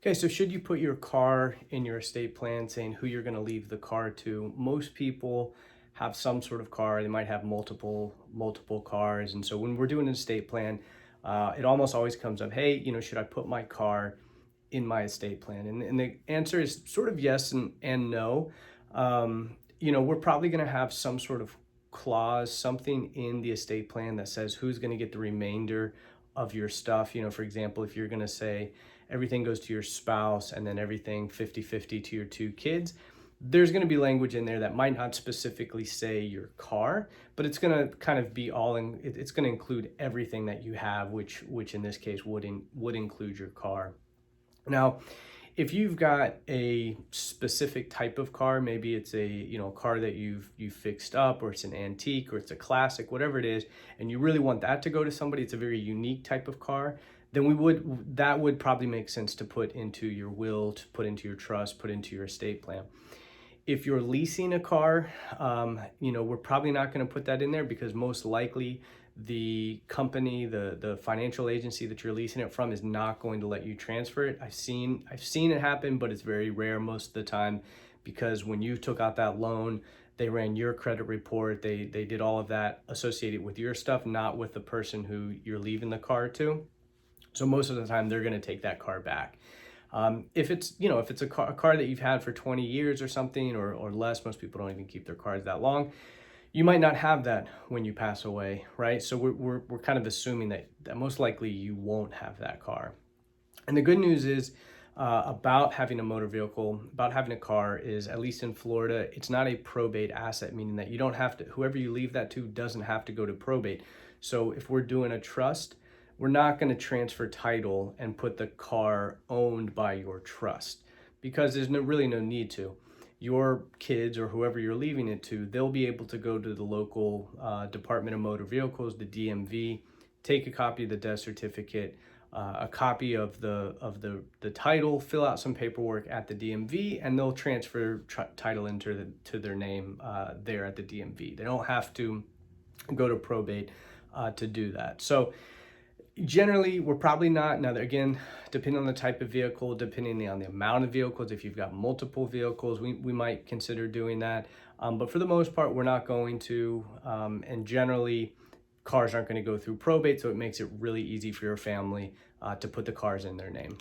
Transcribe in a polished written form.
Okay, so should you put your car in your estate plan saying who you're going to leave the car to? Most people have some sort of car. They might have multiple cars, and so when we're doing an estate plan, it almost always comes up, hey, should I put my car in my estate plan? And the answer is sort of yes and no. We're probably going to have some sort of clause, something in the estate plan that says who's going to get the remainder of your stuff. For example, if you're going to say everything goes to your spouse and then everything 50-50 to your two kids, there's going to be language in there that might not specifically say your car, but it's going to kind of be it's going to include everything that you have, which in this case would include your car. Now, if you've got a specific type of car, maybe it's a car that you've fixed up, or it's an antique, or it's a classic, whatever it is, and you really want that to go to somebody, it's a very unique type of car, then that would probably make sense to put into your will, to put into your trust, put into your estate plan. If you're leasing a car, we're probably not going to put that in there, because most likely the company, the financial agency that you're leasing it from, is not going to let you transfer it. I've seen it happen, but it's very rare most of the time, because when you took out that loan, they ran your credit report, they did all of that associated with your stuff, not with the person who you're leaving the car to. So most of the time they're going to take that car back. If it's a car that you've had for 20 years or something, or less, most people don't even keep their cars that long, you might not have that when you pass away, right? So we're kind of assuming that most likely you won't have that car. And the good news is about having a motor vehicle, about having a car, is, at least in Florida, it's not a probate asset, meaning that you don't have to, whoever you leave that to doesn't have to go to probate. So if we're doing a trust, we're not going to transfer title and put the car owned by your trust, because there's really no need to. Your kids, or whoever you're leaving it to, they'll be able to go to the local Department of Motor Vehicles, the DMV, take a copy of the death certificate, a copy of the title, fill out some paperwork at the DMV, and they'll transfer title into to their name there at the DMV. They don't have to go to probate to do that. So generally, we're probably not. Now, again, depending on the type of vehicle, depending on the amount of vehicles, if you've got multiple vehicles, we might consider doing that. But for the most part, we're not going to. And generally, cars aren't going to go through probate, so it makes it really easy for your family to put the cars in their name.